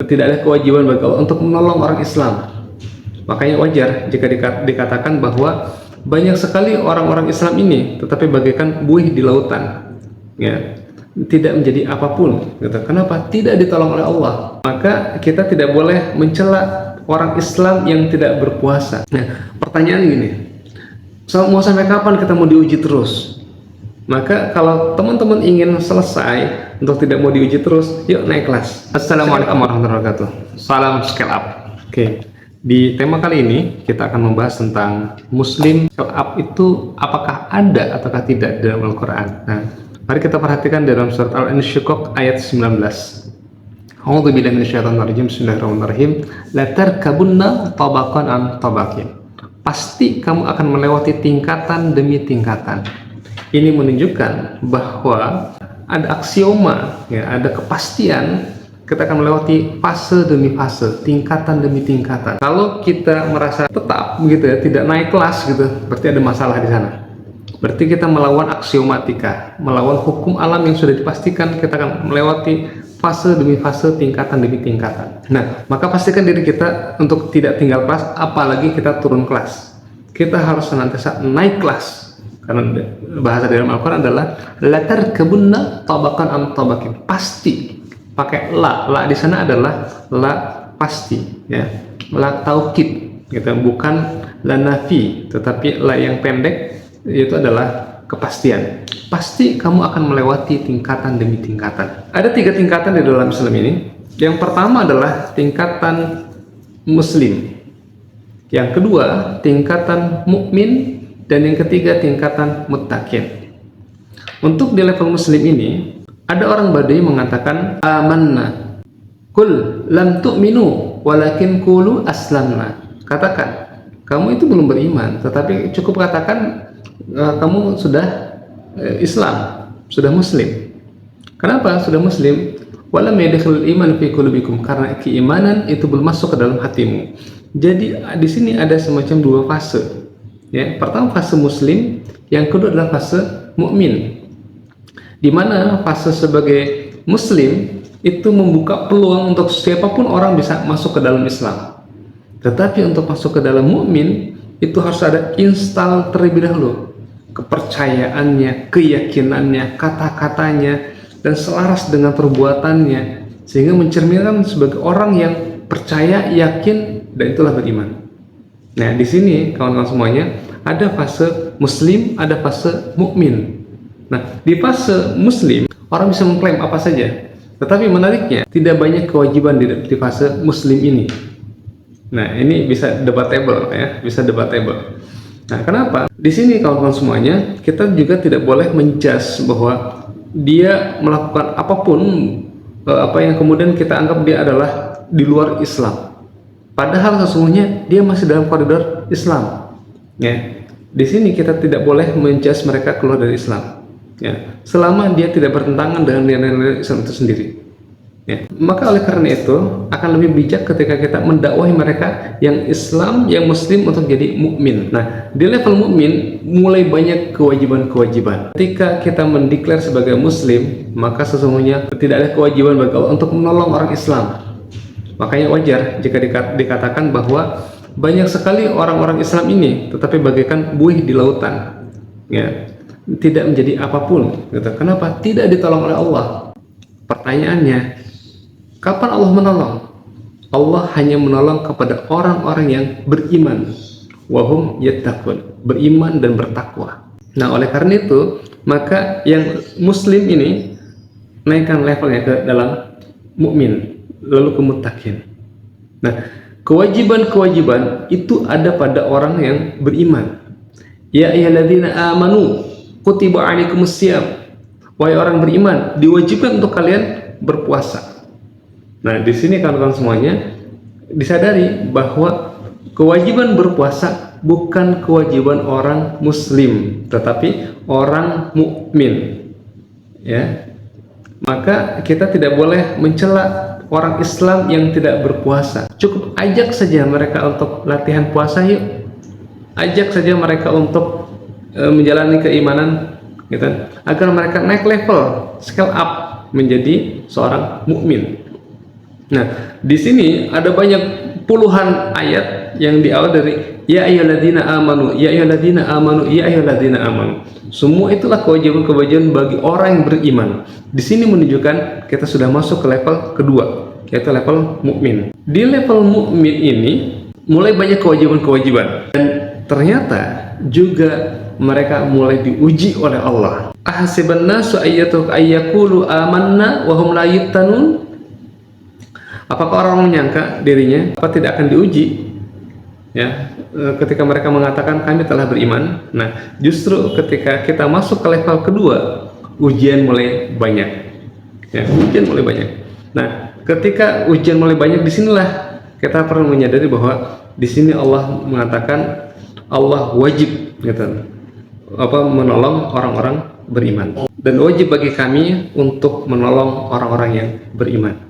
tidak ada kewajiban bagi Allah untuk menolong orang Islam. Makanya wajar jika dikatakan bahwa banyak sekali orang-orang Islam ini tetapi bagaikan buih di lautan, ya, tidak menjadi apapun gitu. Kenapa? Tidak ditolong oleh Allah. Maka kita tidak boleh mencela orang Islam yang tidak berpuasa. Nah, pertanyaan gini, mau sampai kapan kita mau diuji terus? Maka kalau teman-teman ingin selesai untuk tidak mau diuji terus, yuk naik kelas. Assalamualaikum warahmatullahi wabarakatuh. Salam scale up. Oke. Di tema kali ini kita akan membahas tentang Muslim scale up itu apakah ada ataukah tidak dalam Al-Quran. Nah, mari kita perhatikan dalam surat Al-Insyiqaq ayat 19. A'udzubillahi minasyaitonirrajim. Bismillahirrahmanirrahim. La tarkabunna tabaqan an tabaqin. Pasti kamu akan melewati tingkatan demi tingkatan. Ini menunjukkan bahwa ada aksioma, ya, ada kepastian kita akan melewati fase demi fase, tingkatan demi tingkatan. Kalau kita merasa tetap begitu, ya, tidak naik kelas gitu, berarti ada masalah di sana. Berarti kita melawan aksiomatika, melawan hukum alam yang sudah dipastikan. Kita akan melewati fase demi fase, tingkatan demi tingkatan. Nah, maka pastikan diri kita untuk tidak tinggal kelas, apalagi kita turun kelas. Kita harus senantiasa naik kelas. Karena bahasa dalam Al-Quran adalah la tarkabunna tabaqan an tabaqin. Pasti. Pakai la di sana adalah la pasti, ya. La taukid gitu, bukan la nafi, tetapi la yang pendek itu adalah kepastian. Pasti kamu akan melewati tingkatan demi tingkatan. Ada 3 tingkatan di dalam Islam ini. Yang pertama adalah tingkatan Muslim. Yang kedua tingkatan mukmin. Dan yang ketiga tingkatan muttaqin. Untuk di level Muslim ini, ada orang Badui mengatakan amanna. Qul lam tu'minu walakin qulu aslamna. Katakan, kamu itu belum beriman, tetapi cukup katakan kamu sudah Islam, sudah Muslim. Kenapa sudah Muslim? Walam yadkhulul iman fi qulubikum, karena keimanan itu belum masuk ke dalam hatimu. Jadi di sini ada semacam 2 fase. Ya, pertama fase Muslim, yang kedua adalah fase mukmin. Di mana fase sebagai Muslim itu membuka peluang untuk siapapun orang bisa masuk ke dalam Islam. Tetapi untuk masuk ke dalam mukmin itu harus ada install terlebih dahulu. Kepercayaannya, keyakinannya, kata-katanya, dan selaras dengan perbuatannya, sehingga mencerminkan sebagai orang yang percaya, yakin, dan itulah beriman. Nah, di sini kawan-kawan semuanya ada fase Muslim, ada fase mukmin. Nah, di fase Muslim orang bisa mengklaim apa saja, tetapi menariknya tidak banyak kewajiban di fase Muslim ini. Nah, ini bisa debatable, ya, bisa debatable. Nah, kenapa? Di sini kawan-kawan semuanya kita juga tidak boleh menjudge bahwa dia melakukan apapun apa yang kemudian kita anggap dia adalah di luar Islam. Padahal sesungguhnya dia masih dalam koridor Islam. Ya, di sini kita tidak boleh menjudge mereka keluar dari Islam. Ya, selama dia tidak bertentangan dengan nilai-nilai Islam itu sendiri. Ya, maka oleh karena itu akan lebih bijak ketika kita mendakwahi mereka yang Islam, yang Muslim untuk jadi mukmin. Nah, di level mukmin mulai banyak kewajiban-kewajiban. Ketika kita mendeklar sebagai Muslim, maka sesungguhnya tidak ada kewajiban bagi Allah untuk menolong orang Islam. Makanya wajar jika dikatakan bahwa banyak sekali orang-orang Islam ini tetapi bagaikan buih di lautan, ya, tidak menjadi apapun gitu. Kenapa? Tidak ditolong oleh Allah. Pertanyaannya, kapan Allah menolong? Allah hanya menolong kepada orang-orang yang beriman, wahum yattaqun, beriman dan bertakwa. Nah, oleh karena itu maka yang Muslim ini naikkan levelnya ke dalam mukmin, lalu ke muttaqin. Nah, kewajiban-kewajiban itu ada pada orang yang beriman. Ya ayyuhalladzina amanu kutiba alaikumusiyam. Wahai orang beriman, diwajibkan untuk kalian berpuasa. Nah, di sini kawan-kawan semuanya disadari bahwa kewajiban berpuasa bukan kewajiban orang Muslim, tetapi orang mukmin. Ya. Maka kita tidak boleh mencela orang Islam yang tidak berpuasa. Cukup ajak saja mereka untuk latihan puasa yuk. Ajak saja mereka untuk menjalani keimanan, gitu, agar mereka naik level, scale up menjadi seorang mukmin. Nah, di sini ada banyak puluhan ayat yang diawal dari ya ayyuhalladzina amanu, ya ayyuhalladzina amanu, ya ayyuhalladzina amanu. Semua itulah kewajiban-kewajiban bagi orang yang beriman. Di sini menunjukkan kita sudah masuk ke level kedua, yaitu level mukmin. Di level mukmin ini mulai banyak kewajiban-kewajiban dan ternyata juga mereka mulai diuji oleh Allah. Ahasiban nasu ayyaqulu amanna wa hum la yuftanun. Apakah orang menyangka dirinya apa tidak akan diuji? Ya, ketika mereka mengatakan kami telah beriman. Nah, justru ketika kita masuk ke level kedua, ujian mulai banyak. Ya, ujian mulai banyak. Nah, ketika ujian mulai banyak, disinilah kita perlu menyadari bahwa di sini Allah mengatakan Allah wajib, gitu, menolong orang-orang beriman. Dan wajib bagi kami untuk menolong orang-orang yang beriman.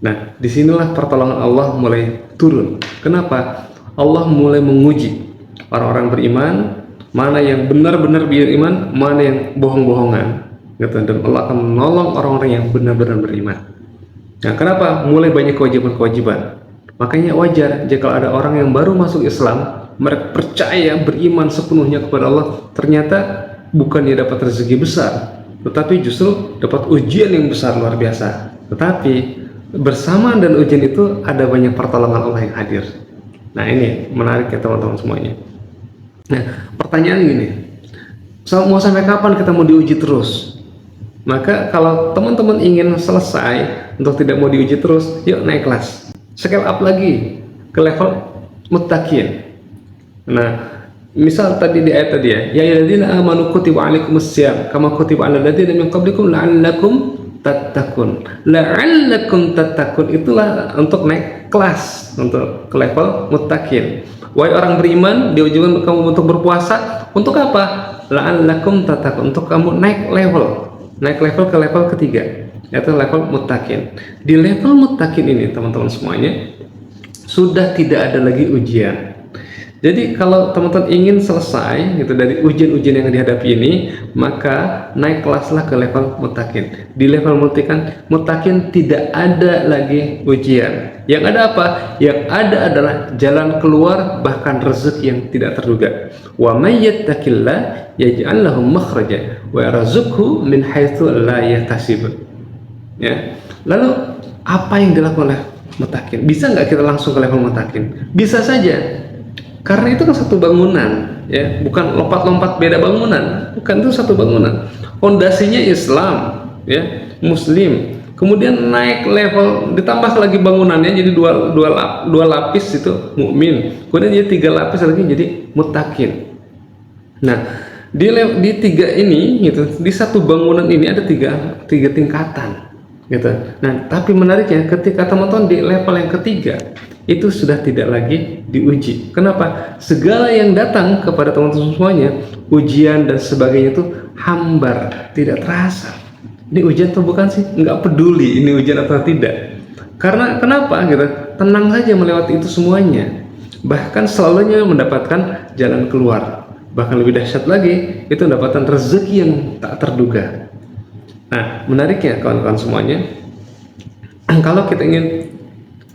Nah, disinilah pertolongan Allah mulai turun. Kenapa? Allah mulai menguji orang-orang beriman, mana yang benar-benar beriman, mana yang bohong-bohongan, gitu. Dan Allah akan menolong orang-orang yang benar-benar beriman. Nah, kenapa? Mulai banyak kewajiban-kewajiban. Makanya wajar jika ada orang yang baru masuk Islam, mereka percaya beriman sepenuhnya kepada Allah, ternyata bukannya dapat rezeki besar, tetapi justru dapat ujian yang besar luar biasa. Tetapi bersamaan dan ujian itu ada banyak pertolongan Allah yang hadir. Nah, ini menarik ya teman-teman semuanya. Nah, pertanyaan gini, mau sampai kapan kita mau diuji terus? Maka kalau teman-teman ingin selesai untuk tidak mau diuji terus, yuk naik kelas, scale up lagi ke level muttaqin. Nah, misal tadi di ayat tadi ya ayyuhalladzina amanu kutiba alaikumussyam kama kutiba alal ladzina min qablikum la'allakum tattaqun. La'allakum tattaqun itulah untuk naik kelas, untuk ke level muttaqin. Wahai orang beriman, diwajibkan kamu untuk berpuasa. Untuk apa? La'allakum tattaqun, untuk kamu naik level ke level ketiga, yaitu level muttaqin. Di level muttaqin ini teman-teman semuanya sudah tidak ada lagi ujian. Jadi kalau teman-teman ingin selesai gitu dari ujian-ujian yang dihadapi ini, maka naik kelaslah ke level muttaqin. Di level muttaqin tidak ada lagi ujian. Yang ada apa? Yang ada adalah jalan keluar, bahkan rezeki yang tidak terduga. Wa may yattaqillah yaj'al lahu makhraja wa yarzuqhu min haitsu la yahtasib. Ya. Lalu apa yang dilakukan oleh muttaqin? Bisa nggak kita langsung ke level muttaqin? Bisa saja. Karena itu kan satu bangunan, ya, bukan lompat-lompat beda bangunan, bukan, itu satu bangunan. Fondasinya Islam, ya, Muslim. Kemudian naik level, ditambah lagi bangunannya jadi dua lapis itu mukmin. Kemudian jadi 3 lapis lagi jadi muttaqin. Nah, di 3 ini, gitu, di satu bangunan ini ada tiga tingkatan, gitu. Nah, tapi menariknya ketika teman-teman di level yang ketiga itu sudah tidak lagi diuji. Kenapa? Segala yang datang kepada teman-teman semuanya, ujian dan sebagainya itu hambar, tidak terasa. Ini ujian atau bukan sih? Nggak peduli ini ujian atau tidak. Karena kenapa? Gitu, tenang saja melewati itu semuanya. Bahkan selalunya mendapatkan jalan keluar. Bahkan lebih dahsyat lagi, itu mendapatkan rezeki yang tak terduga. Nah, menariknya kawan-kawan semuanya, kalau kita ingin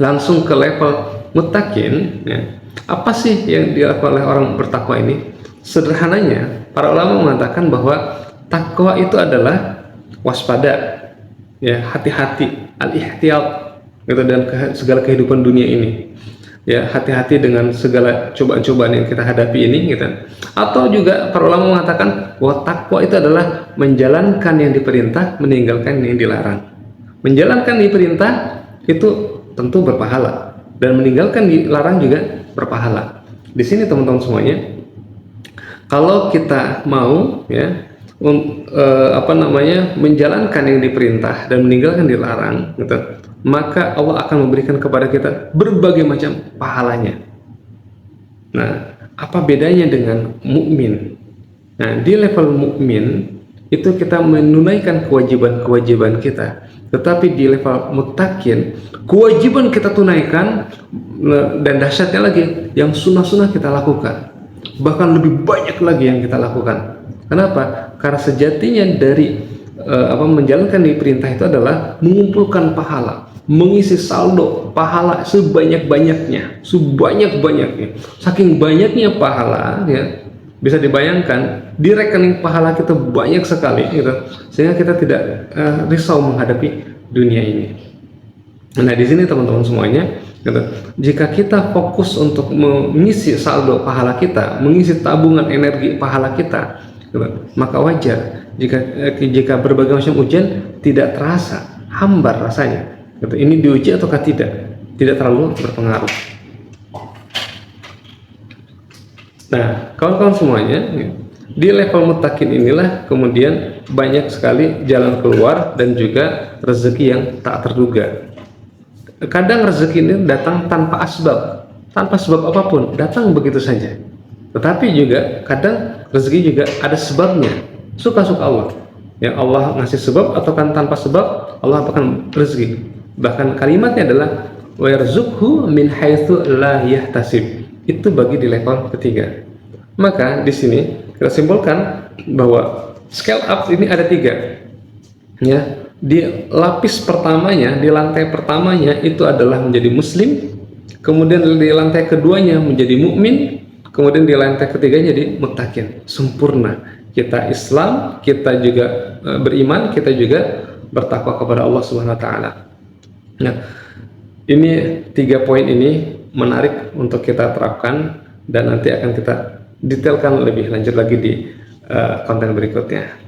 langsung ke level muttaqin, ya, apa sih yang dilakukan oleh orang bertakwa ini? Sederhananya, para ulama mengatakan bahwa takwa itu adalah waspada, ya, hati-hati, al-ihtiyat, gitu, dan segala kehidupan dunia ini, ya, hati-hati dengan segala cobaan-cobaan yang kita hadapi ini, gitu. Atau juga para ulama mengatakan bahwa takwa itu adalah menjalankan yang diperintah, meninggalkan yang dilarang. Menjalankan yang diperintah itu tentu berpahala, dan meninggalkan dilarang juga berpahala. Di sini teman-teman semuanya, kalau kita mau, ya, menjalankan yang diperintah dan meninggalkan dilarang, gitu, maka Allah akan memberikan kepada kita berbagai macam pahalanya. Nah, apa bedanya dengan mukmin? Nah, di level mukmin itu kita menunaikan kewajiban-kewajiban kita, tetapi di level muttaqin kewajiban kita tunaikan, dan dahsyatnya lagi yang sunnah-sunnah kita lakukan, bahkan lebih banyak lagi yang kita lakukan. Kenapa? Karena sejatinya dari menjalankan perintah itu adalah mengumpulkan pahala, mengisi saldo pahala sebanyak-banyaknya, saking banyaknya pahala, ya, bisa dibayangkan di rekening pahala kita banyak sekali, gitu, sehingga kita tidak risau menghadapi dunia ini. Nah, di sini teman-teman semuanya, gitu, jika kita fokus untuk mengisi saldo pahala kita, mengisi tabungan energi pahala kita, gitu, maka wajar jika berbagai macam ujian tidak terasa, hambar rasanya. Gitu. Ini diuji ataukah tidak terlalu berpengaruh. Nah, kawan-kawan semuanya, di level muttaqin inilah kemudian banyak sekali jalan keluar dan juga rezeki yang tak terduga. Kadang rezeki ini datang tanpa sebab apapun, datang begitu saja. Tetapi juga kadang rezeki juga ada sebabnya, suka-suka Allah. Ya, Allah ngasih sebab atau kan tanpa sebab Allah akan rezeki. Bahkan kalimatnya adalah wa yarzuqhu min haitsu la yahtasib. Itu bagi di level ketiga. Maka di sini kita simpulkan bahwa scale up ini ada 3. Ya, di lapis pertamanya, di lantai pertamanya itu adalah menjadi muslim, kemudian di lantai keduanya menjadi mukmin, kemudian di lantai ketiganya jadi muttaqin. Sempurna. Kita Islam, kita juga beriman, kita juga bertakwa kepada Allah Subhanahu wa taala. Nah, ini 3 poin ini menarik untuk kita terapkan dan nanti akan kita detailkan lebih lanjut lagi di konten berikutnya.